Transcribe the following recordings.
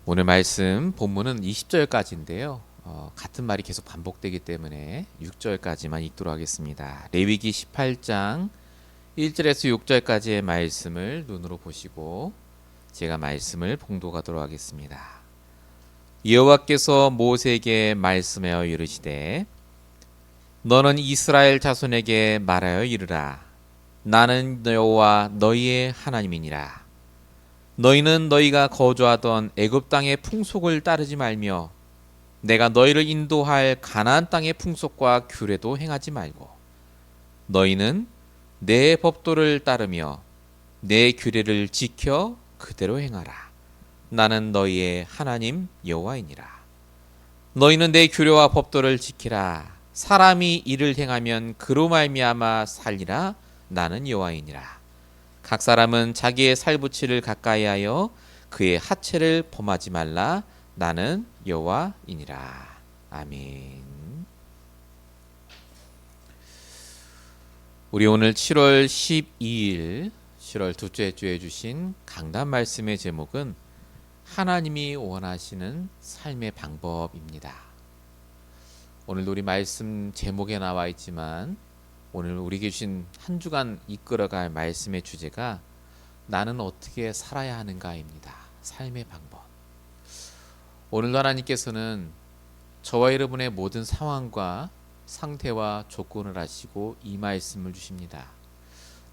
오늘 말씀 본문은 20절까지인데요. 같은 말이 계속 반복되기 때문에 6절까지만 읽도록 하겠습니다. 레위기 18장 1절에서 6절까지의 말씀을 눈으로 보시고 제가 말씀을 봉독하도록 하겠습니다. 여호와께서 모세에게 말씀하여 이르시되 너는 이스라엘 자손에게 말하여 이르라. 나는 여호와 너희의 하나님이니라. 너희는 너희가 거주하던 애굽 땅의 풍속을 따르지 말며 내가 너희를 인도할 가나안 땅의 풍속과 규례도 행하지 말고 너희는 내 법도를 따르며 내 규례를 지켜 그대로 행하라. 나는 너희의 하나님 여호와이니라. 너희는 내 규례와 법도를 지키라. 사람이 이를 행하면 그로 말미암아 살리라. 나는 여호와이니라. 각 사람은 자기의 살부치를 가까이하여 그의 하체를 범하지 말라. 나는 여호와이니라. 아멘. 우리 오늘 7월 12일 7월 둘째 주에 주신 강단 말씀의 제목은 하나님이 원하시는 삶의 방법입니다. 오늘도 우리 말씀 제목에 나와 있지만 오늘 우리에게 주신 한 주간 이끌어갈 말씀의 주제가 나는 어떻게 살아야 하는가입니다. 삶의 방법. 오늘도 하나님께서는 저와 여러분의 모든 상황과 상태와 조건을 아시고 이 말씀을 주십니다.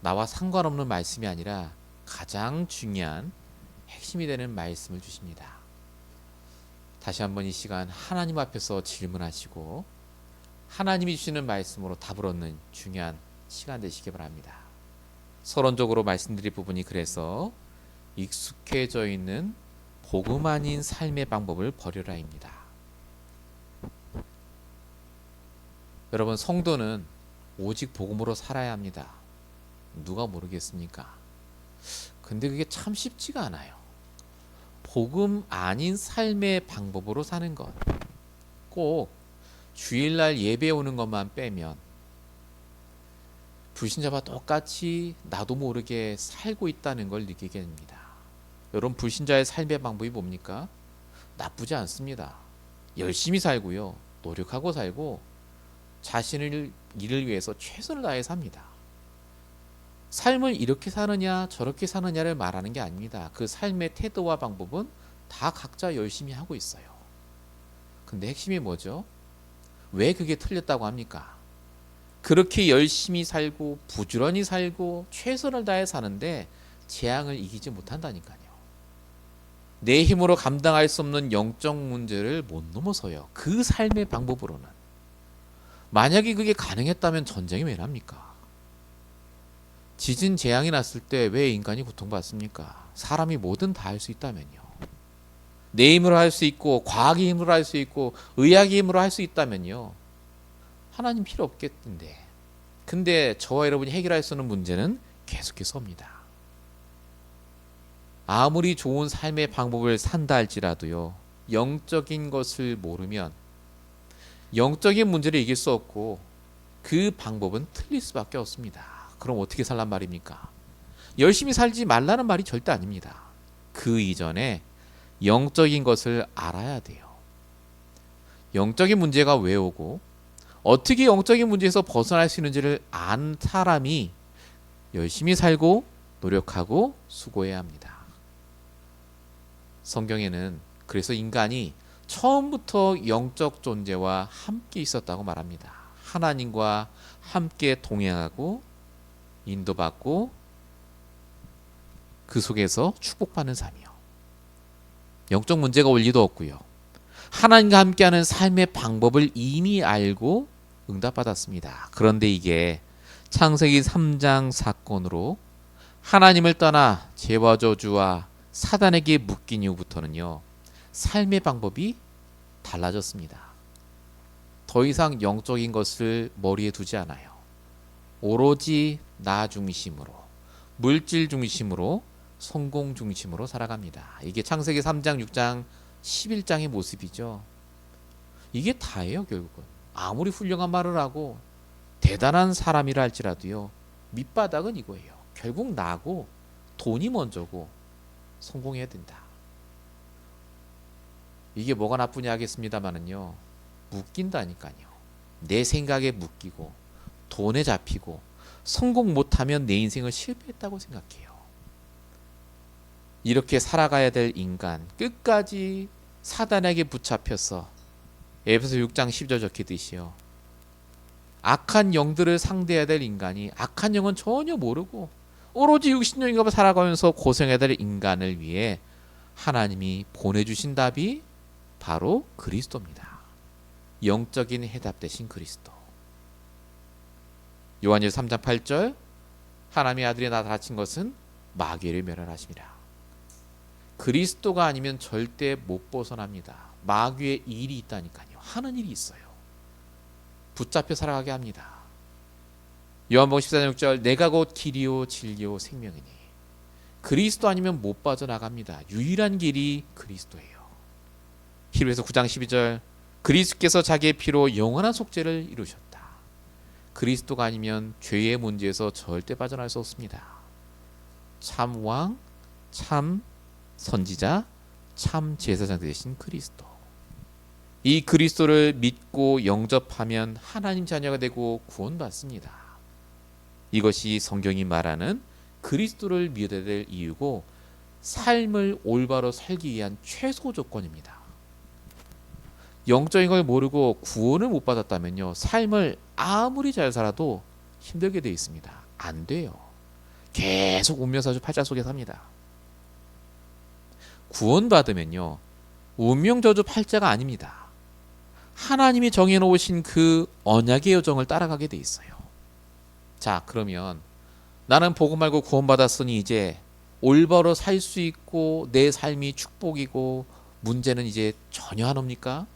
나와 상관없는 말씀이 아니라 가장 중요한 핵심이 되는 말씀을 주십니다. 다시 한번 이 시간 하나님 앞에서 질문하시고 하나님이 주시는 말씀으로 답을 얻는 중요한 시간 되시기 바랍니다. 서론적으로 말씀드릴 부분이 그래서 익숙해져 있는 복음 아닌 삶의 방법을 버려라입니다. 여러분, 성도는 오직 복음으로 살아야 합니다. 누가 모르겠습니까? 근데 그게 참 쉽지가 않아요. 복음 아닌 삶의 방법으로 사는 것. 꼭 주일날 예배 오는 것만 빼면 불신자와 똑같이 나도 모르게 살고 있다는 걸 느끼게 됩니다. 여러분, 불신자의 삶의 방법이 뭡니까? 나쁘지 않습니다. 열심히 살고요. 노력하고 살고 자신을 일을 위해서 최선을 다해 삽니다. 삶을 이렇게 사느냐 저렇게 사느냐를 말하는 게 아닙니다. 그 삶의 태도와 방법은 다 각자 열심히 하고 있어요. 근데 핵심이 뭐죠? 왜 그게 틀렸다고 합니까? 그렇게 열심히 살고 부지런히 살고 최선을 다해 사는데 재앙을 이기지 못한다니까요. 내 힘으로 감당할 수 없는 영적 문제를 못 넘어서요. 그 삶의 방법으로는. 만약에 그게 가능했다면 전쟁이 왜 납니까? 지진 재앙이 났을 때 왜 인간이 고통받습니까? 사람이 뭐든 다 할 수 있다면요. 내 힘으로 할 수 있고 과학의 힘으로 할 수 있고 의학의 힘으로 할 수 있다면요. 하나님 필요 없겠는데. 근데 저와 여러분이 해결할 수 없는 문제는 계속해서 옵니다. 아무리 좋은 삶의 방법을 산다 할지라도요. 영적인 것을 모르면 영적인 문제를 이길 수 없고 그 방법은 틀릴 수밖에 없습니다. 그럼 어떻게 살란 말입니까? 열심히 살지 말라는 말이 절대 아닙니다. 그 이전에 영적인 것을 알아야 돼요. 영적인 문제가 왜 오고 어떻게 영적인 문제에서 벗어날 수 있는지를 안 사람이 열심히 살고 노력하고 수고해야 합니다. 성경에는 그래서 인간이 처음부터 영적 존재와 함께 있었다고 말합니다. 하나님과 함께 동행하고 인도받고 그 속에서 축복받는 삶이요. 영적 문제가 올 리도 없고요. 하나님과 함께하는 삶의 방법을 이미 알고 응답받았습니다. 그런데 이게 창세기 3장 사건으로 하나님을 떠나 죄와 저주와 사단에게 묶인 이후부터는요. 삶의 방법이 달라졌습니다. 더 이상 영적인 것을 머리에 두지 않아요. 오로지 나 중심으로, 물질 중심으로, 성공 중심으로 살아갑니다. 이게 창세기 3장, 6장, 11장의 모습이죠. 이게 다예요, 결국은. 아무리 훌륭한 말을 하고 대단한 사람이라 할지라도요. 밑바닥은 이거예요. 결국 나고 돈이 먼저고 성공해야 된다. 이게 뭐가 나쁘냐 하겠습니다마는요. 묶인다니까요. 내 생각에 묶이고 돈에 잡히고 성공 못하면 내 인생을 실패했다고 생각해요. 이렇게 살아가야 될 인간 끝까지 사단에게 붙잡혀서 에베소 6장 10절 적히듯이요. 악한 영들을 상대해야 될 인간이 악한 영은 전혀 모르고 오로지 육신적인 것을 살아가면서 고생해야 될 인간을 위해 하나님이 보내주신 답이 바로 그리스도입니다. 영적인 해답 되신 그리스도. 요한일서 3장 8절 하나님의 아들이 나타나신 것은 마귀를 멸하심이라. 그리스도가 아니면 절대 못 벗어납니다. 마귀의 일이 있다니까요. 하는 일이 있어요. 붙잡혀 살아가게 합니다. 요한복음 14장 6절 내가 곧 길이요 진리요 생명이니 그리스도 아니면 못 빠져나갑니다. 유일한 길이 그리스도예요. 히브리서 9장 12절 그리스도께서 자기의 피로 영원한 속죄를 이루셨다. 그리스도가 아니면 죄의 문제에서 절대 빠져나갈 수 없습니다. 참 왕, 참 선지자, 참 제사장 되신 그리스도. 이 그리스도를 믿고 영접하면 하나님 자녀가 되고 구원받습니다. 이것이 성경이 말하는 그리스도를 믿어야 될 이유고 삶을 올바로 살기 위한 최소 조건입니다. 영적인 걸 모르고 구원을 못 받았다면요. 삶을 아무리 잘 살아도 힘들게 되어 있습니다. 안 돼요. 계속 운명사주 팔자 속에 삽니다. 구원받으면요. 운명저주 팔자가 아닙니다. 하나님이 정해놓으신 그 언약의 여정을 따라가게 돼 있어요. 자, 그러면 나는 복음 알고 구원받았으니 이제 올바로 살 수 있고 내 삶이 축복이고 문제는 이제 전혀 안 옵니까?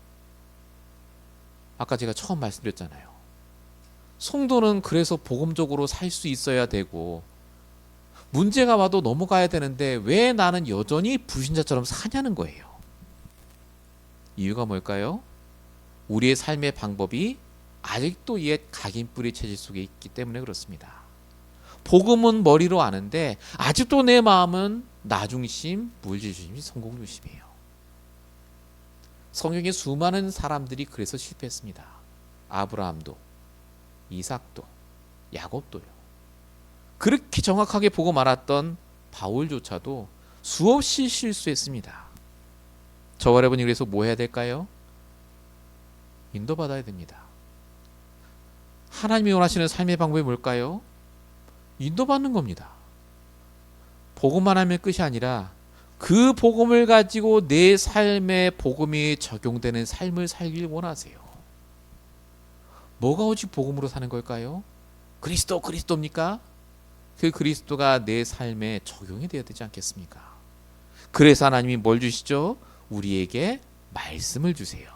아까 제가 처음 말씀드렸잖아요. 성도는 그래서 복음적으로 살 수 있어야 되고 문제가 와도 넘어가야 되는데 왜 나는 여전히 불신자처럼 사냐는 거예요. 이유가 뭘까요? 우리의 삶의 방법이 아직도 옛 각인뿌리 체질 속에 있기 때문에 그렇습니다. 복음은 머리로 아는데 아직도 내 마음은 나중심, 물질중심, 성공중심이에요. 성경에 수많은 사람들이 그래서 실패했습니다. 아브라함도, 이삭도, 야곱도요. 그렇게 정확하게 보고 말았던 바울조차도 수없이 실수했습니다. 저와 여러분이 그래서 뭐 해야 될까요? 인도받아야 됩니다. 하나님이 원하시는 삶의 방법이 뭘까요? 인도받는 겁니다. 복음만 하면 끝이 아니라 그 복음을 가지고 내 삶에 복음이 적용되는 삶을 살길 원하세요. 뭐가 오직 복음으로 사는 걸까요? 그리스도입니까? 그 그리스도가 내 삶에 적용이 되어야 되지 않겠습니까? 그래서 하나님이 뭘 주시죠? 우리에게 말씀을 주세요.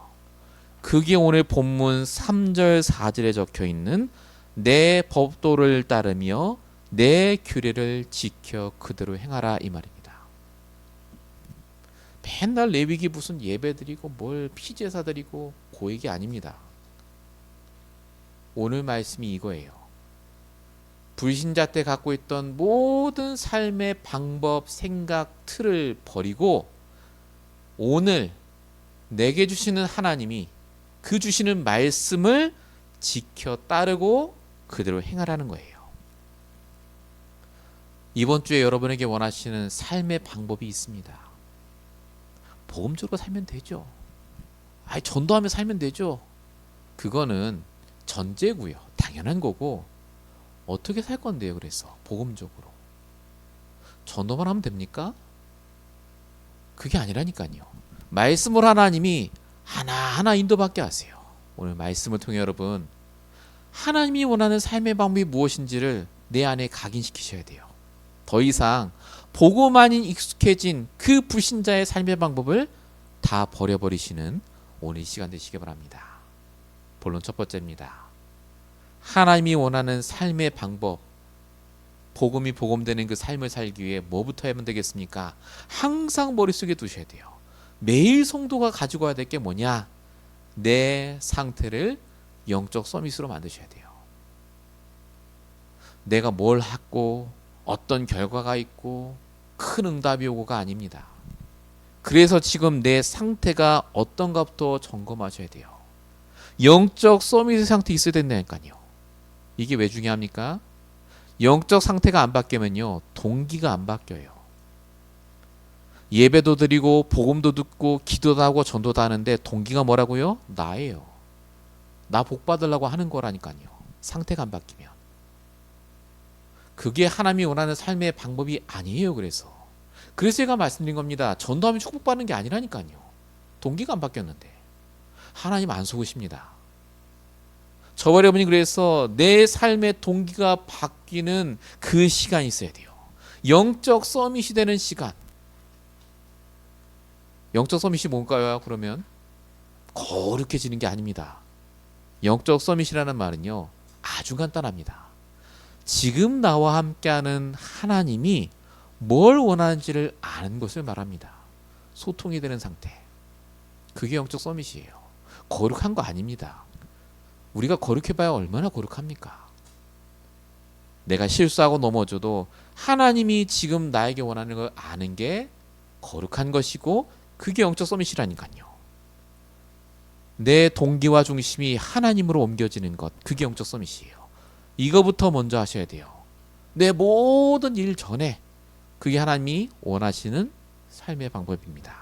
그게 오늘 본문 3절 4절에 적혀있는 내 법도를 따르며 내 규례를 지켜 그대로 행하라 이 말입니다. 맨날 레위기 무슨 예배 드리고 뭘 피제사 드리고 그 얘기 아닙니다. 오늘 말씀이 이거예요. 불신자 때 갖고 있던 모든 삶의 방법, 생각, 틀을 버리고 오늘 내게 주시는 하나님이 그 주시는 말씀을 지켜 따르고 그대로 행하라는 거예요. 이번 주에 여러분에게 원하시는 삶의 방법이 있습니다. 복음적으로 살면 되죠. 전도하며 살면 되죠. 그거는 전제고요. 당연한 거고 어떻게 살 건데요? 그래서 복음적으로 전도만 하면 됩니까? 그게 아니라니까요. 말씀을 하나님이 하나하나 인도받게 하세요. 오늘 말씀을 통해 여러분 하나님이 원하는 삶의 방법이 무엇인지를 내 안에 각인시키셔야 돼요. 더 이상 복음만이 익숙해진 그 불신자의 삶의 방법을 다 버려버리시는 오늘 이 시간 되시기 바랍니다. 본론 첫 번째입니다. 하나님이 원하는 삶의 방법, 복음이 복음되는 그 삶을 살기 위해 뭐부터 하면 되겠습니까? 항상 머릿속에 두셔야 돼요. 매일 성도가 가지고 와야 될 게 뭐냐? 내 상태를 영적 서밋으로 만드셔야 돼요. 내가 뭘 했고 어떤 결과가 있고 큰 응답이 오고가 아닙니다. 그래서 지금 내 상태가 어떤가부터 점검하셔야 돼요. 영적 서밋 상태 있어야 된다니까요. 이게 왜 중요합니까? 영적 상태가 안 바뀌면요, 동기가 안 바뀌어요. 예배도 드리고 복음도 듣고 기도도 하고 전도도 하는데 동기가 뭐라고요? 나예요. 나 복 받으려고 하는 거라니까요. 상태가 안 바뀌면. 그게 하나님이 원하는 삶의 방법이 아니에요. 그래서 제가 말씀드린 겁니다. 전도하면 축복받는 게 아니라니까요. 동기가 안 바뀌었는데. 하나님 안 속으십니다. 저와 여러분이 그래서 내 삶의 동기가 바뀌는 그 시간이 있어야 돼요. 영적 서밋이 되는 시간. 영적 서밋이 뭔가요? 그러면 거룩해지는 게 아닙니다. 영적 서밋이라는 말은요, 아주 간단합니다. 지금 나와 함께하는 하나님이 뭘 원하는지를 아는 것을 말합니다. 소통이 되는 상태. 그게 영적 서밋이에요. 거룩한 거 아닙니다. 우리가 거룩해봐야 얼마나 거룩합니까? 내가 실수하고 넘어져도 하나님이 지금 나에게 원하는 걸 아는 게 거룩한 것이고, 그게 영적 서밋이라니까요. 내 동기와 중심이 하나님으로 옮겨지는 것, 그게 영적 서밋이에요. 이거부터 먼저 하셔야 돼요. 내 모든 일 전에 그게 하나님이 원하시는 삶의 방법입니다.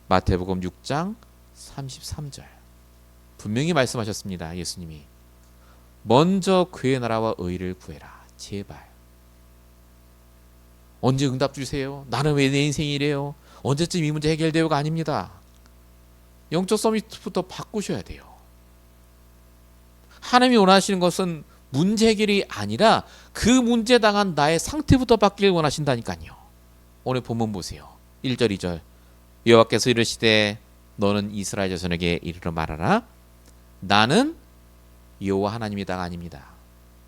마태복음 6장 33절 분명히 말씀하셨습니다. 예수님이 먼저 그의 나라와 의를 구해라. 제발. 언제 응답 주세요? 나는 왜 내 인생이 이래요? 언제쯤 이 문제 해결되요가 아닙니다. 영적 서밋부터 바꾸셔야 돼요. 하나님이 원하시는 것은 문제 해결이 아니라 그 문제 당한 나의 상태부터 바뀌길 원하신다니까요. 오늘 본문 보세요. 1절 2절 여호와께서 이르시되 너는 이스라엘 자손에게 이르러 말하라. 나는 여호와 하나님이다가 아닙니다.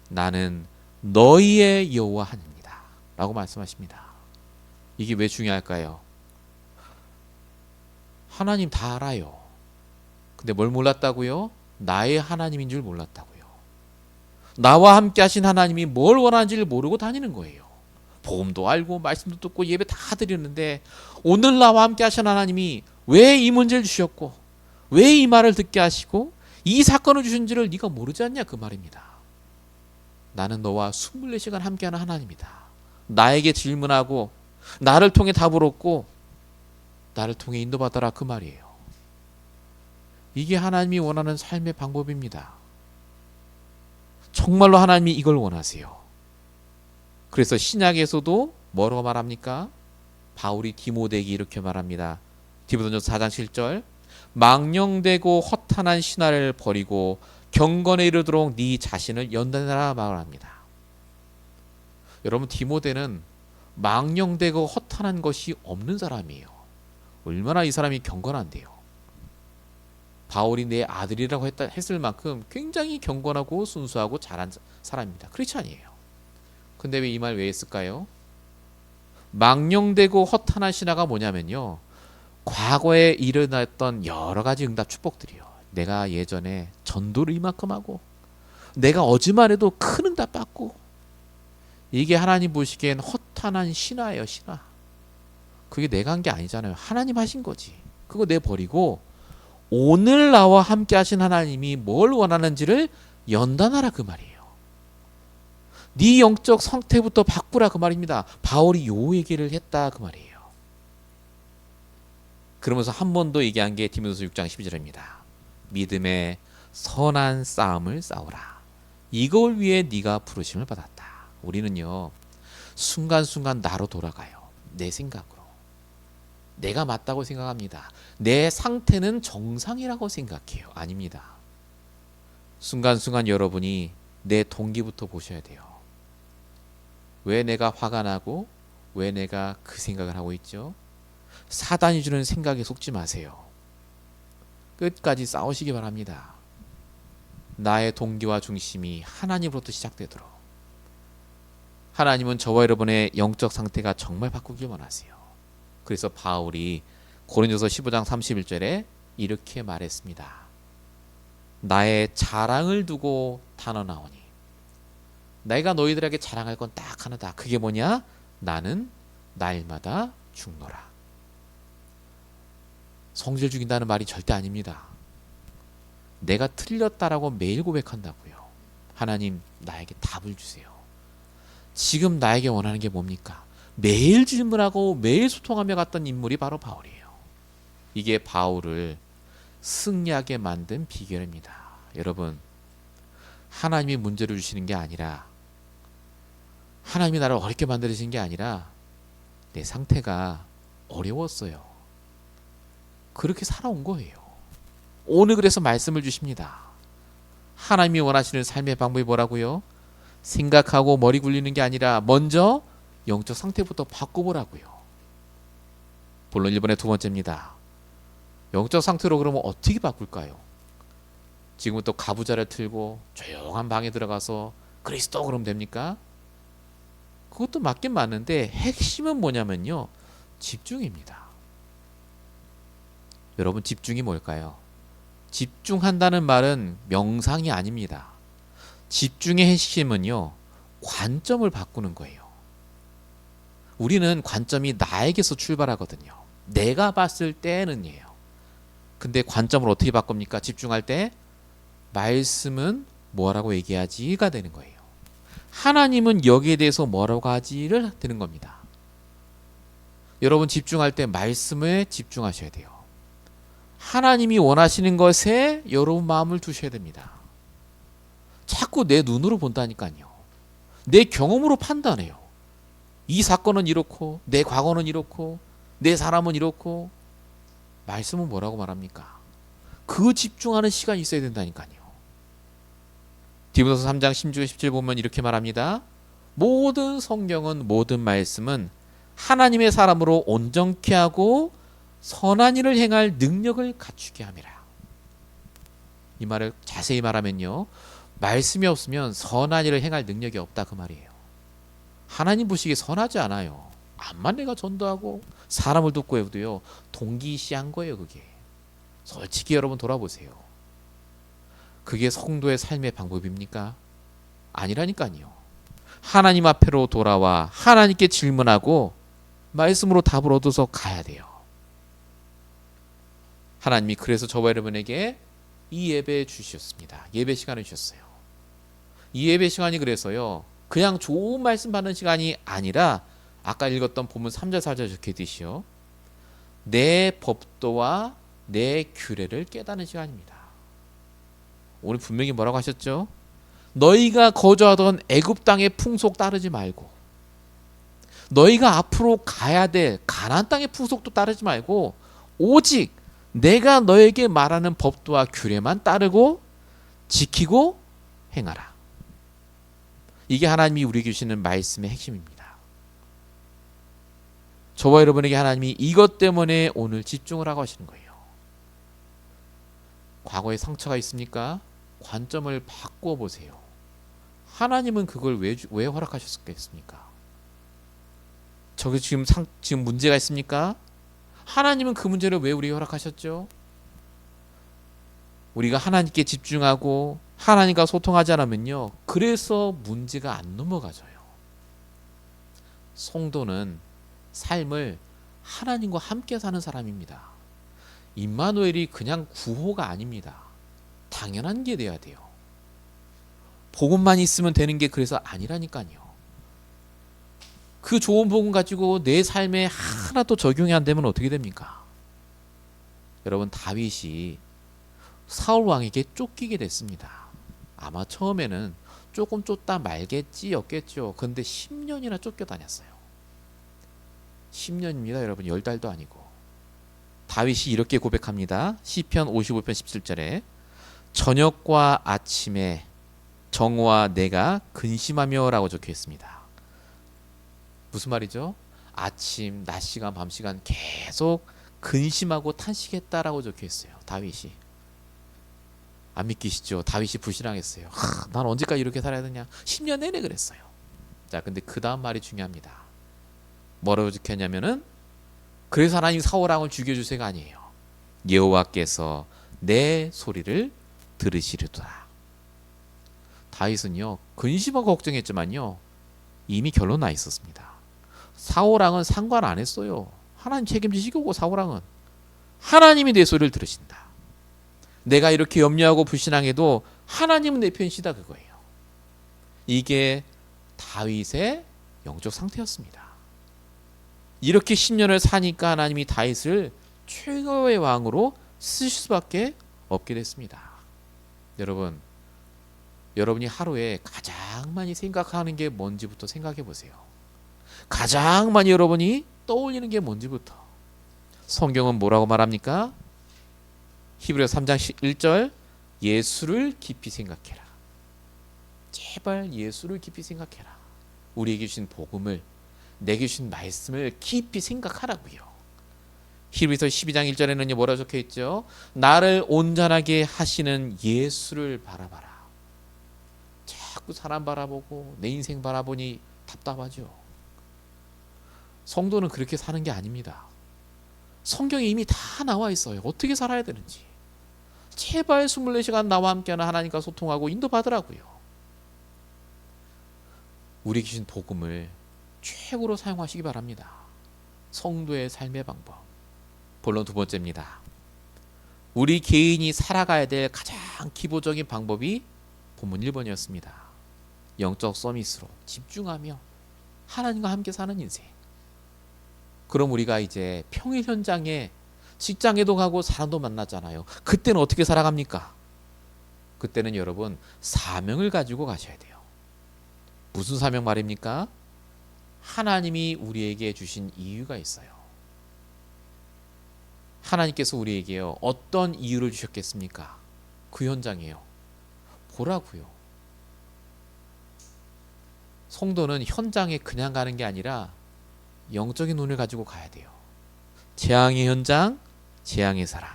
나는 너희의 여호와 하나님이다 라고 말씀하십니다. 이게 왜 중요할까요? 하나님 다 알아요. 근데 뭘 몰랐다고요? 나의 하나님인 줄 몰랐다고요. 나와 함께 하신 하나님이 뭘 원하는지를 모르고 다니는 거예요. 복음도 알고 말씀도 듣고 예배 다 드리는데 오늘 나와 함께 하신 하나님이 왜 이 문제를 주셨고 왜 이 말을 듣게 하시고 이 사건을 주신지를 네가 모르지 않냐, 그 말입니다. 나는 너와 24시간 함께하는 하나님이다. 나에게 질문하고 나를 통해 답을 얻고 나를 통해 인도받아라, 그 말이에요. 이게 하나님이 원하는 삶의 방법입니다. 정말로 하나님이 이걸 원하세요. 그래서 신약에서도 뭐라고 말합니까? 바울이 디모데에게 이렇게 말합니다. 디모데전서 4장 7절 망령되고 허탄한 신화를 버리고 경건에 이르도록 네 자신을 연단하라 말합니다. 여러분, 디모데는 망령되고 허탄한 것이 없는 사람이에요. 얼마나 이 사람이 경건한데요. 바울이 내 아들이라고 했을 만큼 굉장히 경건하고 순수하고 잘한 사람입니다. 그렇지 아니에요. 근데 왜 이 말 왜 했을까요? 망령되고 허탄한 신화가 뭐냐면요, 과거에 일어났던 여러 가지 응답 축복들이요. 내가 예전에 전도를 이만큼 하고 내가 어제만 해도 큰 응답 받고, 이게 하나님 보시기엔 허탄한 신화예요. 신화. 그게 내가 한 게 아니잖아요. 하나님 하신 거지. 그거 내버리고 오늘 나와 함께 하신 하나님이 뭘 원하는지를 연단하라, 그 말이에요. 네 영적 상태부터 바꾸라, 그 말입니다. 바울이 요 얘기를 했다, 그 말이에요. 그러면서 한 번 더 얘기한 게 디모데후서 6장 12절입니다. 믿음의 선한 싸움을 싸우라. 이걸 위해 네가 부르심을 받았다. 우리는요, 순간순간 나로 돌아가요. 내 생각으로. 내가 맞다고 생각합니다. 내 상태는 정상이라고 생각해요. 아닙니다. 순간순간 여러분이 내 동기부터 보셔야 돼요. 왜 내가 화가 나고 왜 내가 그 생각을 하고 있죠? 사단이 주는 생각에 속지 마세요. 끝까지 싸우시기 바랍니다. 나의 동기와 중심이 하나님으로부터 시작되도록. 하나님은 저와 여러분의 영적 상태가 정말 바꾸길 원하세요. 그래서 바울이 고린도서 15장 31절에 이렇게 말했습니다. 나의 자랑을 두고 단언하오니. 내가 너희들에게 자랑할 건 딱 하나다. 그게 뭐냐? 나는 날마다 죽노라. 성질 죽인다는 말이 절대 아닙니다. 내가 틀렸다라고 매일 고백한다고요. 하나님, 나에게 답을 주세요. 지금 나에게 원하는 게 뭡니까? 매일 질문하고 매일 소통하며 갔던 인물이 바로 바울이에요. 이게 바울을 승리하게 만든 비결입니다. 여러분, 하나님이 문제를 주시는 게 아니라, 하나님이 나를 어렵게 만드신 게 아니라 내 상태가 어려웠어요. 그렇게 살아온 거예요. 오늘 그래서 말씀을 주십니다. 하나님이 원하시는 삶의 방법이 뭐라고요? 생각하고 머리 굴리는 게 아니라 먼저 영적 상태부터 바꿔보라고요. 본론 1번의 두 번째입니다. 영적 상태로 그러면 어떻게 바꿀까요? 지금부터 가부좌를 틀고 조용한 방에 들어가서 그리스도 그러면 됩니까? 그것도 맞긴 맞는데 핵심은 뭐냐면요, 집중입니다. 여러분, 집중이 뭘까요? 집중한다는 말은 명상이 아닙니다. 집중의 핵심은요, 관점을 바꾸는 거예요. 우리는 관점이 나에게서 출발하거든요. 내가 봤을 때는요. 근데 관점을 어떻게 바꿉니까? 집중할 때 말씀은 뭐라고 얘기하지가 되는 거예요. 하나님은 여기에 대해서 뭐라고 하지를 되는 겁니다. 여러분, 집중할 때 말씀에 집중하셔야 돼요. 하나님이 원하시는 것에 여러분 마음을 두셔야 됩니다. 자꾸 내 눈으로 본다니까요. 내 경험으로 판단해요. 이 사건은 이렇고, 내 과거는 이렇고, 내 사람은 이렇고. 말씀은 뭐라고 말합니까? 그 집중하는 시간이 있어야 된다니까요. 디모데서 3장 16, 17 보면 이렇게 말합니다. 모든 성경은, 모든 말씀은 하나님의 사람으로 온전케 하고 선한 일을 행할 능력을 갖추게 함이라. 이 말을 자세히 말하면요, 말씀이 없으면 선한 일을 행할 능력이 없다, 그 말이에요. 하나님 보시기에 선하지 않아요. 암만 내가 전도하고 사람을 돕고 해도요, 동기시한 거예요. 그게 솔직히 여러분 돌아보세요. 그게 성도의 삶의 방법입니까? 아니라니까요. 하나님 앞으로 돌아와 하나님께 질문하고 말씀으로 답을 얻어서 가야 돼요. 하나님이 그래서 저와 여러분에게 이 예배 주셨습니다. 예배 시간을 주셨어요. 이 예배 시간이 그래서요, 그냥 좋은 말씀 받는 시간이 아니라 아까 읽었던 본문 3절 4절 적혀있듯이요, 내 법도와 내 규례를 깨닫는 시간입니다. 오늘 분명히 뭐라고 하셨죠? 너희가 거주하던 애굽 땅의 풍속 따르지 말고, 너희가 앞으로 가야 될 가나안 땅의 풍속도 따르지 말고, 오직 내가 너에게 말하는 법도와 규례만 따르고 지키고 행하라. 이게 하나님이 우리에게 주시는 말씀의 핵심입니다. 저와 여러분에게 하나님이 이것 때문에 오늘 집중을 하고 하시는 거예요. 과거에 상처가 있습니까? 관점을 바꾸어 보세요. 하나님은 그걸 왜 허락하셨겠습니까? 저기 지금 문제가 있습니까? 하나님은 그 문제를 왜 우리에게 허락하셨죠? 우리가 하나님께 집중하고 하나님과 소통하지 않으면요, 그래서 문제가 안 넘어가져요. 성도는 삶을 하나님과 함께 사는 사람입니다. 임마누엘이 그냥 구호가 아닙니다. 당연한 게 돼야 돼요. 복음만 있으면 되는 게 그래서 아니라니까요. 그 좋은 복음 가지고 내 삶에 하나도 적용이 안 되면 어떻게 됩니까? 여러분, 다윗이 사울 왕에게 쫓기게 됐습니다. 아마 처음에는 조금 쫓다 말겠지였겠죠. 근데 10년이나 쫓겨다녔어요. 10년입니다, 여러분. 10달도 아니고. 다윗이 이렇게 고백합니다. 시편 55편 17절에 저녁과 아침에 정오와 내가 근심하며 라고 적혀 있습니다. 무슨 말이죠? 아침, 낮 시간, 밤 시간 계속 근심하고 탄식했다라고 적혀 있어요. 다윗이. 안 믿기시죠? 다윗이 불신앙했어요. 난 언제까지 이렇게 살아야 되냐? 10년 내내 그랬어요. 자, 근데 그 다음 말이 중요합니다. 뭐라고 적혔냐면은, 그래서 하나님 사울 왕을 죽여주세요가 아니에요. 여호와께서 내 소리를 들으시리도다. 다윗은요, 근심하고 걱정했지만요, 이미 결론 나 있었습니다. 사울 왕은 상관 안 했어요. 하나님 책임지시고, 사울 왕은 하나님이 내 소리를 들으신다. 내가 이렇게 염려하고 불신앙해도 하나님은 내 편이시다, 그거예요. 이게 다윗의 영적 상태였습니다. 이렇게 10년을 사니까 하나님이 다윗을 최고의 왕으로 쓰실 수밖에 없게 됐습니다. 여러분, 여러분이 하루에 가장 많이 생각하는 게 뭔지부터 생각해 보세요. 가장 많이 여러분이 떠올리는 게 뭔지부터. 성경은 뭐라고 말합니까? 히브리서 3장 1절, 예수를 깊이 생각해라. 제발 예수를 깊이 생각해라. 우리에게 주신 복음을, 내게 주신 말씀을 깊이 생각하라고요. 히브리서 12장 1절에는 뭐라 적혀 있죠? 나를 온전하게 하시는 예수를 바라봐라. 자꾸 사람 바라보고 내 인생 바라보니 답답하죠. 성도는 그렇게 사는 게 아닙니다. 성경에 이미 다 나와 있어요. 어떻게 살아야 되는지. 제발 24시간 나와 함께하는 하나님과 소통하고 인도받으라고요. 우리에게 주신 복음을 최고로 사용하시기 바랍니다. 성도의 삶의 방법. 본론 두 번째입니다. 우리 개인이 살아가야 될 가장 기본적인 방법이 본문 1번이었습니다. 영적 서밋으로 집중하며 하나님과 함께 사는 인생. 그럼 우리가 이제 평일 현장에 직장에도 가고 사람도 만나잖아요. 그때는 어떻게 살아갑니까? 그때는 여러분 사명을 가지고 가셔야 돼요. 무슨 사명 말입니까? 하나님이 우리에게 주신 이유가 있어요. 하나님께서 우리에게요, 어떤 이유를 주셨겠습니까? 그 현장이에요. 보라고요. 성도는 현장에 그냥 가는 게 아니라 영적인 눈을 가지고 가야 돼요. 재앙의 현장, 재앙의 사람.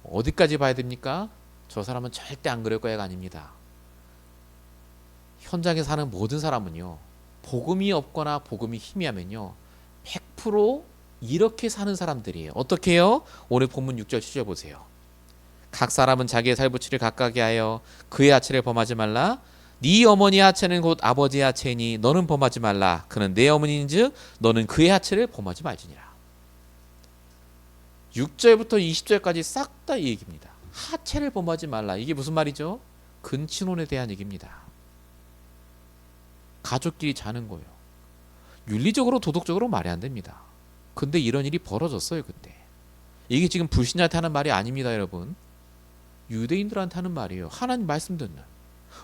어디까지 봐야 됩니까? 저 사람은 절대 안 그럴 거야가 아닙니다. 현장에 사는 모든 사람은요, 복음이 없거나 복음이 희미하면요 100% 이렇게 사는 사람들이에요. 어떻게 해요? 오늘 본문 6절 7절 보세요. 각 사람은 자기의 살부치를 각각에 하여 그의 하체를 범하지 말라. 네 어머니의 하체는 곧 아버지의 하체이니 너는 범하지 말라. 그는 내 어머니인즉 너는 그의 하체를 범하지 말지니라. 6절부터 20절까지 싹 다 이 얘기입니다. 하체를 범하지 말라. 이게 무슨 말이죠? 근친혼에 대한 얘기입니다. 가족끼리 자는 거예요. 윤리적으로 도덕적으로 말이 안 됩니다. 근데 이런 일이 벌어졌어요. 그때. 이게 지금 불신자한테 하는 말이 아닙니다. 여러분. 유대인들한테 하는 말이에요. 하나님 말씀 듣는.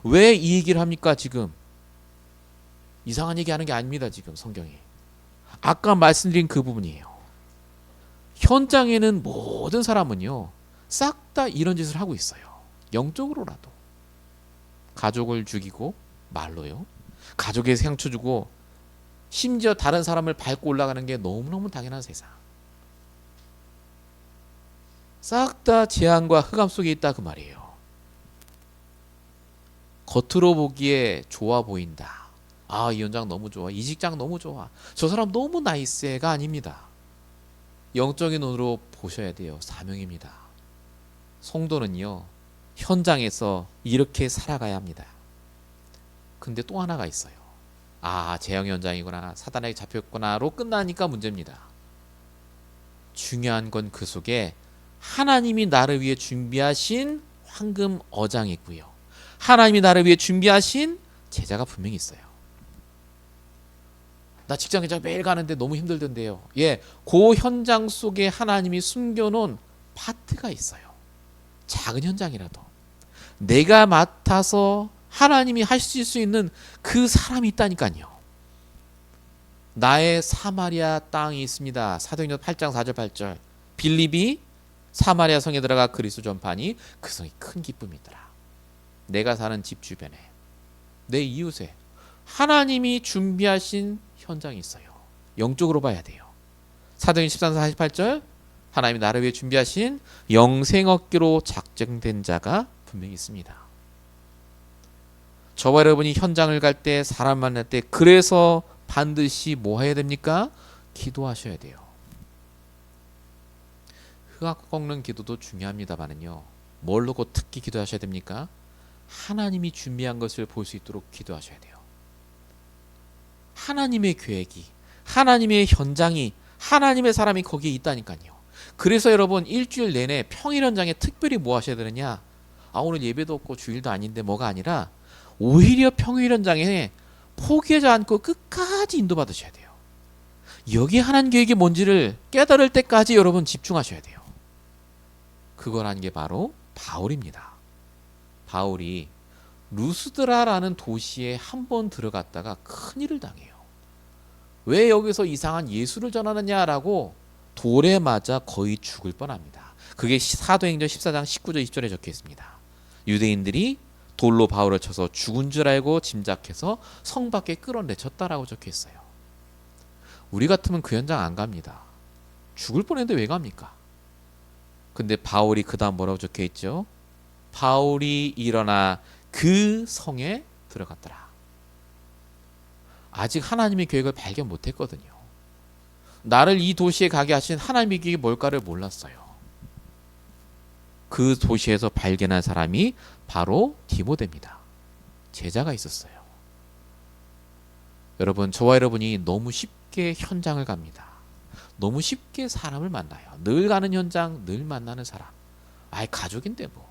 왜 이 얘기를 합니까? 지금 이상한 얘기하는 게 아닙니다. 지금 성경이. 아까 말씀드린 그 부분이에요. 현장에는 모든 사람은요 싹 다 이런 짓을 하고 있어요. 영적으로라도. 가족을 죽이고 말로요. 가족에 상처 주고 심지어 다른 사람을 밟고 올라가는 게 너무너무 당연한 세상. 싹 다 재앙과 흑암 속에 있다 그 말이에요. 겉으로 보기에 좋아 보인다. 아, 이 현장 너무 좋아. 이 직장 너무 좋아. 저 사람 너무 나이스해가 아닙니다. 영적인 눈으로 보셔야 돼요. 사명입니다. 성도는요 현장에서 이렇게 살아가야 합니다. 근데 또 하나가 있어요. 아, 재앙 현장이구나, 사단에게 잡혔구나로 끝나니까 문제입니다. 중요한 건 그 속에 하나님이 나를 위해 준비하신 황금 어장이 있고요, 하나님이 나를 위해 준비하신 제자가 분명히 있어요. 나 직장에 매일 가는데 너무 힘들던데요. 예, 그 현장 속에 하나님이 숨겨놓은 파트가 있어요. 작은 현장이라도 내가 맡아서 하나님이 하실 수 있는 그 사람이 있다니까요. 나의 사마리아 땅이 있습니다. 사도행전 8장 4절 8절. 빌립이 사마리아 성에 들어가 그리스도 전파하니 그 성이 큰 기쁨이 있더라. 내가 사는 집 주변에 내 이웃에 하나님이 준비하신 현장이 있어요. 영적으로 봐야 돼요. 사도행전 14장 48절. 하나님이 나를 위해 준비하신 영생 얻기로 작정된 자가 분명히 있습니다. 저와 여러분이 현장을 갈 때, 사람 만날 때, 그래서 반드시 뭐 해야 됩니까? 기도하셔야 돼요. 흑암 꺾는 기도도 중요합니다만은요, 뭘 놓고 특히 기도하셔야 됩니까? 하나님이 준비한 것을 볼 수 있도록 기도하셔야 돼요. 하나님의 계획이, 하나님의 현장이, 하나님의 사람이 거기에 있다니까요. 그래서 여러분 일주일 내내 평일 현장에 특별히 뭐 하셔야 되느냐? 아 오늘 예배도 없고 주일도 아닌데 뭐가 아니라 오히려 평일 현장에 포기하지 않고 끝까지 인도받으셔야 돼요. 여기 하나님 계획이 뭔지를 깨달을 때까지 여러분 집중하셔야 돼요. 그거라는 게 바로 바울입니다. 바울이 루스드라라는 도시에 한 번 들어갔다가 큰일을 당해요. 왜 여기서 이상한 예수를 전하느냐라고 돌에 맞아 거의 죽을 뻔합니다. 그게 사도행전 14장 19절 20절에 적혀 있습니다. 유대인들이 돌로 바울을 쳐서 죽은 줄 알고 짐작해서 성 밖에 끌어내쳤다라고 적혀 있어요. 우리 같으면 그 현장 안 갑니다. 죽을 뻔했는데 왜 갑니까? 근데 바울이 그 다음 뭐라고 적혀 있죠? 바울이 일어나 그 성에 들어갔더라. 아직 하나님의 계획을 발견 못했거든요. 나를 이 도시에 가게 하신 하나님의 계획이 뭘까를 몰랐어요. 그 도시에서 발견한 사람이 바로 디모데입니다. 제자가 있었어요. 여러분, 저와 여러분이 너무 쉽게 현장을 갑니다. 너무 쉽게 사람을 만나요. 늘 가는 현장, 늘 만나는 사람. 아이 가족인데 뭐.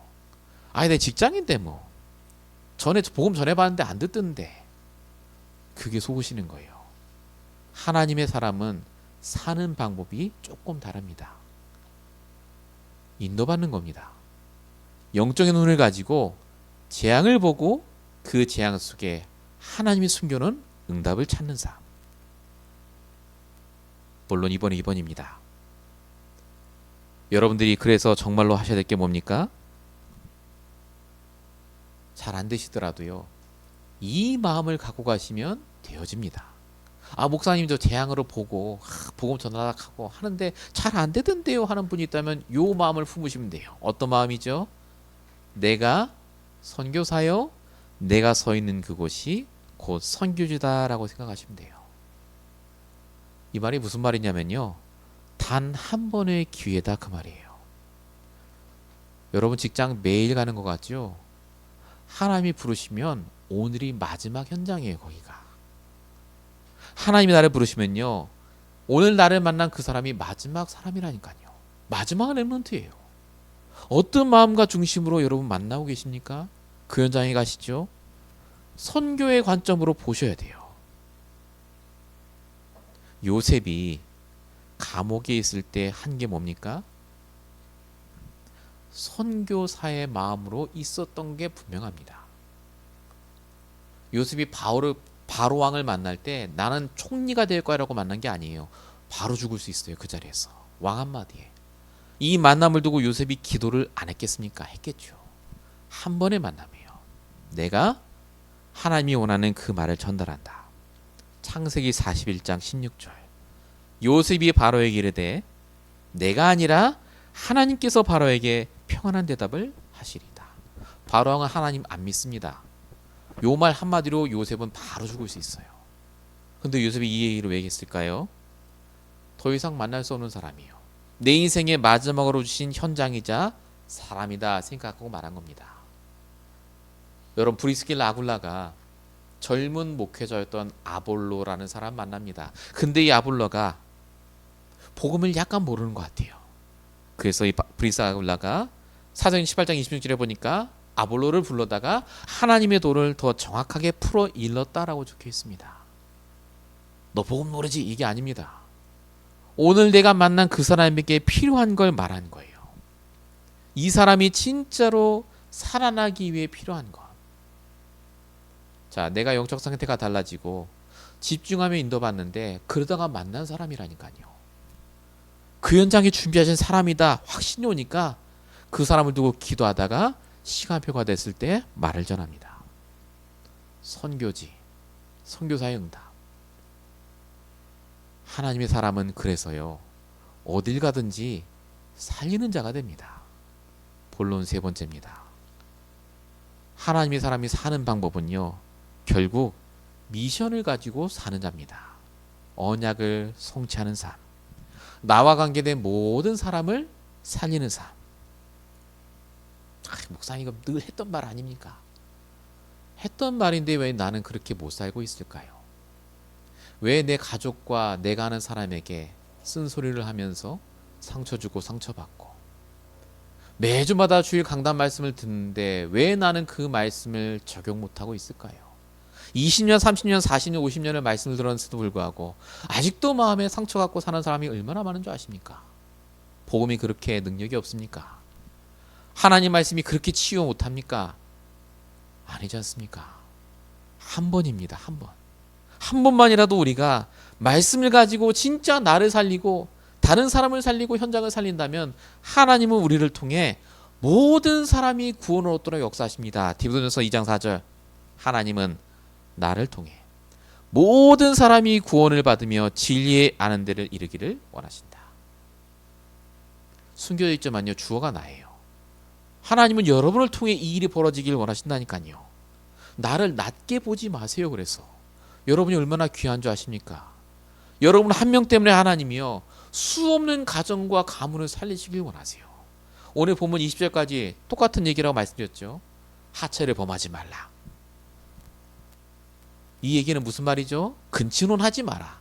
아이 내 직장인데 뭐. 전에 복음 전해봤는데 안 듣던데. 그게 속으시는 거예요. 하나님의 사람은 사는 방법이 조금 다릅니다. 인도받는 겁니다. 영적인 눈을 가지고 재앙을 보고 그 재앙 속에 하나님이 숨겨놓은 응답을 찾는 삶. 본론 2번은 2번입니다. 여러분들이 그래서 정말로 하셔야 될 게 뭡니까? 잘 안 되시더라도요. 이 마음을 갖고 가시면 되어집니다. 아 목사님 저 재앙으로 보고 복음 전하다 하고 하는데 잘 안 되던데요 하는 분이 있다면 요 마음을 품으시면 돼요. 어떤 마음이죠? 내가 선교사요. 내가 서 있는 그곳이 곧 선교지다라고 생각하시면 돼요. 이 말이 무슨 말이냐면요. 단 한 번의 기회다 그 말이에요. 여러분 직장 매일 가는 것 같죠? 하나님이 부르시면 오늘이 마지막 현장이에요. 거기가. 하나님이 나를 부르시면요. 오늘 나를 만난 그 사람이 마지막 사람이라니까요. 마지막 렘넌트예요. 어떤 마음과 중심으로 여러분 만나고 계십니까? 그 현장에 가시죠. 선교의 관점으로 보셔야 돼요. 요셉이 감옥에 있을 때 한 게 뭡니까? 선교사의 마음으로 있었던 게 분명합니다. 요셉이 바로 왕을 만날 때 나는 총리가 될 거라고 만난 게 아니에요. 바로 죽을 수 있어요. 그 자리에서. 왕 한마디에. 이 만남을 두고 요셉이 기도를 안 했겠습니까? 했겠죠. 한 번의 만남이에요. 내가 하나님이 원하는 그 말을 전달한다. 창세기 41장 16절. 요셉이 바로에게 이르되 내가 아니라 하나님께서 바로에게 평안한 대답을 하시리다. 바로 왕은 하나님 안 믿습니다. 요 말 한마디로 요셉은 바로 죽을 수 있어요. 근데 요셉이 이 얘기를 왜 했을까요? 더 이상 만날 수 없는 사람이에요. 내 인생의 마지막으로 주신 현장이자 사람이다 생각하고 말한 겁니다. 여러분 브리스길라 아굴라가 젊은 목회자였던 아볼로라는 사람 만납니다. 근데 이 아볼로가 복음을 약간 모르는 것 같아요. 그래서 이 브리스길라 아굴라가 사도행 18장 26절에 보니까 아볼로를 불러다가 하나님의 도를 더 정확하게 풀어 일렀다라고 적혀 있습니다. 너 복음 모르지? 이게 아닙니다. 오늘 내가 만난 그 사람에게 필요한 걸 말한 거예요. 이 사람이 진짜로 살아나기 위해 필요한 것. 자, 내가 영적 상태가 달라지고 집중하며 인도받는데 그러다가 만난 사람이라니까요. 그 현장에 준비하신 사람이다 확신이 오니까 그 사람을 두고 기도하다가 시간표가 됐을 때 말을 전합니다. 선교지, 선교사의 응답. 하나님의 사람은 그래서요. 어딜 가든지 살리는 자가 됩니다. 본론 세 번째입니다. 하나님의 사람이 사는 방법은요. 결국 미션을 가지고 사는 자입니다. 언약을 성취하는 삶. 나와 관계된 모든 사람을 살리는 삶. 목사님 이거 늘 했던 말 아닙니까? 했던 말인데 왜 나는 그렇게 못 살고 있을까요? 왜 내 가족과 내가 아는 사람에게 쓴소리를 하면서 상처 주고 상처받고, 매주마다 주일 강단 말씀을 듣는데 왜 나는 그 말씀을 적용 못하고 있을까요? 20년, 30년, 40년, 50년을 말씀을 들었는데도 불구하고 아직도 마음에 상처 갖고 사는 사람이 얼마나 많은 줄 아십니까? 복음이 그렇게 능력이 없습니까? 하나님 말씀이 그렇게 치유 못합니까? 아니지 않습니까? 한 번입니다. 한 번. 한 번만이라도 우리가 말씀을 가지고 진짜 나를 살리고 다른 사람을 살리고 현장을 살린다면 하나님은 우리를 통해 모든 사람이 구원을 얻도록 역사하십니다. 디모데전서 2장 4절, 하나님은 나를 통해 모든 사람이 구원을 받으며 진리에 아는 데를 이르기를 원하신다. 숨겨져 있지만요, 주어가 나예요. 하나님은 여러분을 통해 이 일이 벌어지길 원하신다니까요. 나를 낮게 보지 마세요. 그래서 여러분이 얼마나 귀한 줄 아십니까? 여러분 한 명 때문에 하나님이요 수없는 가정과 가문을 살리시길 원하세요. 오늘 본문 20절까지 똑같은 얘기라고 말씀드렸죠. 하체를 범하지 말라. 이 얘기는 무슨 말이죠? 근친혼 하지 마라,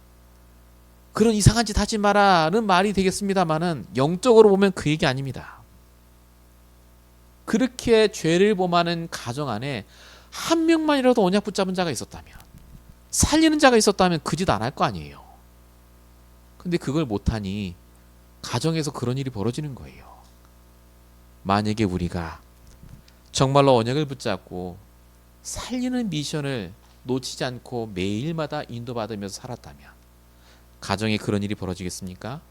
그런 이상한 짓 하지 마라는 말이 되겠습니다만은 영적으로 보면 그 얘기 아닙니다. 그렇게 죄를 범하는 가정 안에 한 명만이라도 언약 붙잡은 자가 있었다면, 살리는 자가 있었다면 그 짓 안 할 거 아니에요. 근데 그걸 못하니 가정에서 그런 일이 벌어지는 거예요. 만약에 우리가 정말로 언약을 붙잡고 살리는 미션을 놓치지 않고 매일마다 인도받으면서 살았다면 가정에 그런 일이 벌어지겠습니까?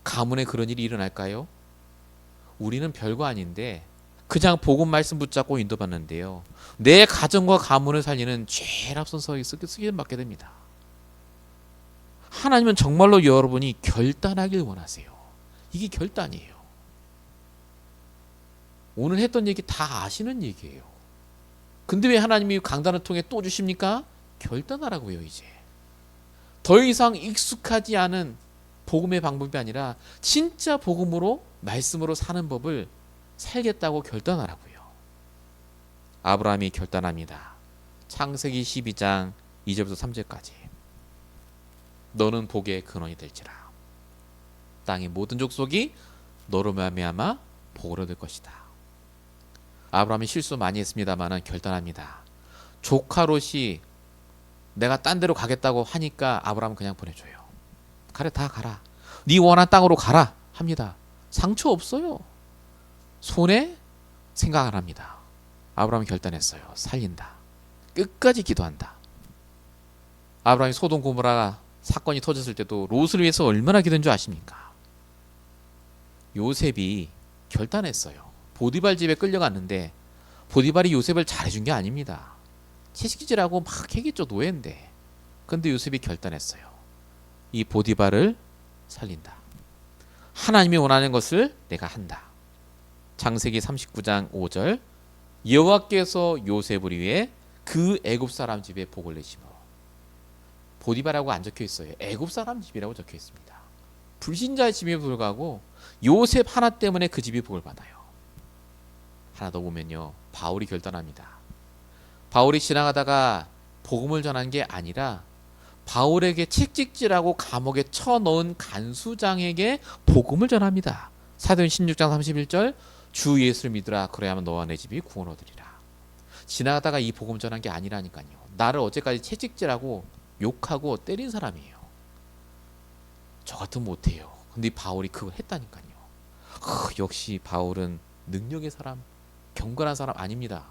가문에 그런 일이 일어날까요? 우리는 별거 아닌데 그냥 복음 말씀 붙잡고 인도받는데요, 내 가정과 가문을 살리는 제일 앞선 쓰게 받게 됩니다. 하나님은 정말로 여러분이 결단하길 원하세요. 이게 결단이에요. 오늘 했던 얘기 다 아시는 얘기예요. 근데 왜 하나님이 강단을 통해 또 주십니까? 결단하라고요. 이제 더 이상 익숙하지 않은 복음의 방법이 아니라 진짜 복음으로 말씀으로 사는 법을 살겠다고 결단하라고요. 아브라함이 결단합니다. 창세기 12장 2절부터 3절까지. 너는 복의 근원이 될지라. 땅의 모든 족속이 너로 말미암아 복을 얻을 것이다. 아브라함이 실수 많이 했습니다만 결단합니다. 조카 롯이 내가 딴 데로 가겠다고 하니까 아브라함은 그냥 보내줘요. 가래, 다 가라. 네 원한 땅으로 가라 합니다. 상처 없어요. 손에 생각 안 합니다. 아브라함이 결단했어요. 살린다. 끝까지 기도한다. 아브라함이 소돔 고모라 사건이 터졌을 때도 롯을 위해서 얼마나 기도한 줄 아십니까? 요셉이 결단했어요. 보디발 집에 끌려갔는데 보디발이 요셉을 잘해준 게 아닙니다. 채식질하고 막 해겠죠, 노예인데. 근데 요셉이 결단했어요. 이 보디발을 살린다. 하나님이 원하는 것을 내가 한다. 창세기 39장 5절, 여호와께서 요셉을 위해 그 애굽 사람 집에 복을 내심으로. 보디발이라고 안 적혀 있어요. 애굽 사람 집이라고 적혀 있습니다. 불신자의 집임에도 불구하고 요셉 하나 때문에 그 집이 복을 받아요. 하나 더 보면요, 바울이 결단합니다. 바울이 지나가다가 복음을 전한 게 아니라 바울에게 책찍질하고 감옥에 쳐넣은 간수장에게 복음을 전합니다. 사도행 16장 31절, 주 예수를 믿으라, 그래야만 너와 내 집이 구원 얻으리라. 지나가다가 이 복음 전한 게 아니라니까요. 나를 어제까지 채찍질하고 욕하고 때린 사람이에요. 저 같으면 못해요. 근데 바울이 그걸 했다니까요. 역시 바울은 능력의 사람, 경건한 사람 아닙니다.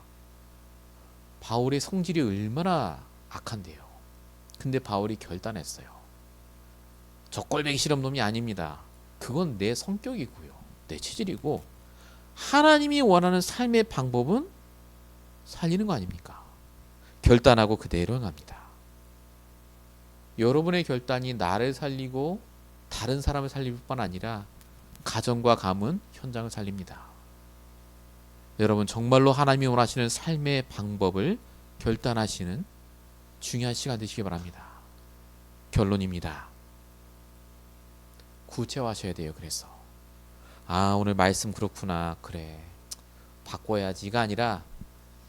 바울의 성질이 얼마나 악한데요. 근데 바울이 결단했어요. 저 꼴배기 싫은 놈이 아닙니다. 그건 내 성격이고요, 내 체질이고, 하나님이 원하는 삶의 방법은 살리는 거 아닙니까? 결단하고 그대로 행합니다. 여러분의 결단이 나를 살리고 다른 사람을 살릴 뿐만 아니라 가정과 가문, 현장을 살립니다. 여러분 정말로 하나님이 원하시는 삶의 방법을 결단하시는 중요한 시간 되시기 바랍니다. 결론입니다. 구체화하셔야 돼요. 그래서 오늘 말씀 그렇구나, 그래 바꿔야지가 아니라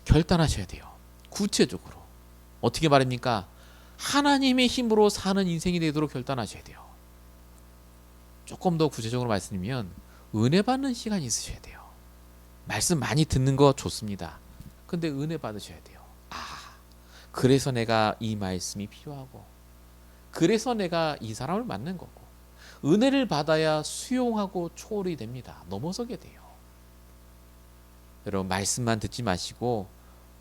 결단하셔야 돼요. 구체적으로. 어떻게 말입니까? 하나님의 힘으로 사는 인생이 되도록 결단하셔야 돼요. 조금 더 구체적으로 말씀드리면 은혜 받는 시간이 있으셔야 돼요. 말씀 많이 듣는 거 좋습니다. 근데 은혜 받으셔야 돼요. 그래서 내가 이 말씀이 필요하고, 그래서 내가 이 사람을 만난 거고, 은혜를 받아야 수용하고 초월이 됩니다. 넘어서게 돼요. 여러분, 말씀만 듣지 마시고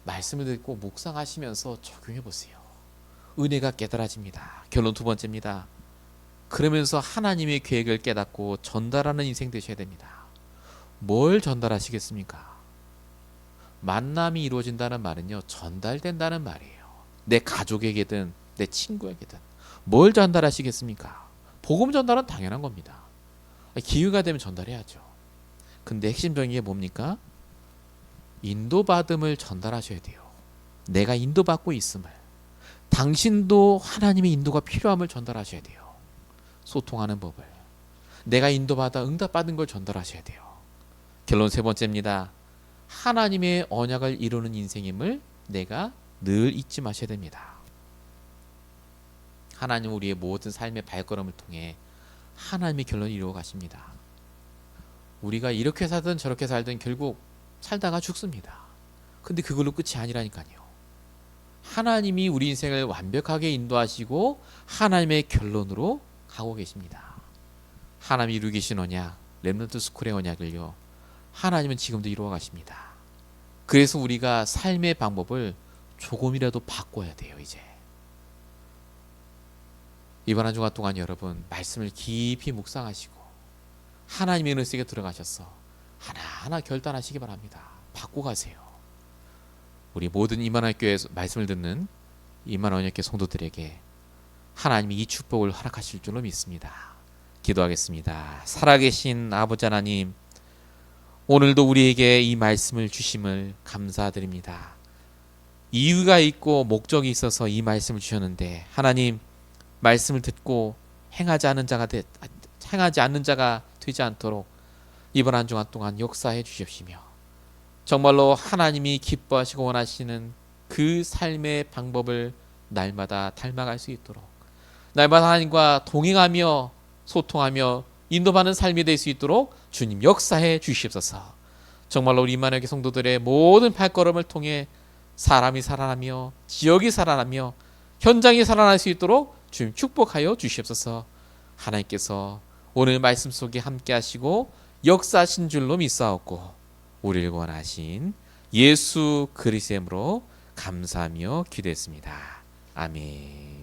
말씀을 듣고 묵상하시면서 적용해 보세요. 은혜가 깨달아집니다. 결론 두 번째입니다. 그러면서 하나님의 계획을 깨닫고 전달하는 인생 되셔야 됩니다. 뭘 전달하시겠습니까? 만남이 이루어진다는 말은요, 전달된다는 말이에요. 내 가족에게든 내 친구에게든 뭘 전달하시겠습니까? 복음 전달은 당연한 겁니다. 기회가 되면 전달해야죠. 근데 핵심적인 게 뭡니까? 인도받음을 전달하셔야 돼요. 내가 인도받고 있음을, 당신도 하나님의 인도가 필요함을 전달하셔야 돼요. 소통하는 법을, 내가 인도받아 응답받은 걸 전달하셔야 돼요. 결론 세 번째입니다. 하나님의 언약을 이루는 인생임을 내가 늘 잊지 마셔야 됩니다. 하나님 우리의 모든 삶의 발걸음을 통해 하나님의 결론을 이루어 가십니다. 우리가 이렇게 살든 저렇게 살든 결국 살다가 죽습니다. 근데 그걸로 끝이 아니라니까요. 하나님이 우리 인생을 완벽하게 인도하시고 하나님의 결론으로 가고 계십니다. 하나님이 이루고 계신 언약, 렘넌트 스쿨의 언약을요, 하나님은 지금도 이루어 가십니다. 그래서 우리가 삶의 방법을 조금이라도 바꿔야 돼요. 이제 이번 한 주간 동안 여러분 말씀을 깊이 묵상하시고 하나님의 은혜 속에 들어가셔서 하나하나 결단하시기 바랍니다. 바꾸고 가세요. 우리 모든 이만한 교회 말씀을 듣는 이만한 언약궤 성도들에게 하나님이 이 축복을 허락하실 줄로 믿습니다. 기도하겠습니다. 살아계신 아버지 하나님, 오늘도 우리에게 이 말씀을 주심을 감사드립니다. 이유가 있고 목적이 있어서 이 말씀을 주셨는데, 하나님 말씀을 듣고 행하지 않는 자가 되지 않도록 이번 한 주간 동안 역사해 주십시며, 정말로 하나님이 기뻐하시고 원하시는 그 삶의 방법을 날마다 닮아갈 수 있도록, 날마다 하나님과 동행하며 소통하며 인도받는 삶이 될 수 있도록 주님 역사해 주시옵소서. 정말로 우리 이만하게 성도들의 모든 발걸음을 통해 사람이 살아나며 지역이 살아나며 현장이 살아날 수 있도록 주님 축복하여 주시옵소서. 하나님께서 오늘 말씀 속에 함께 하시고 역사하신 줄로 믿사옵고 우리를 구원하신 예수 그리스도의 이름으로 감사하며 기도했습니다. 아멘.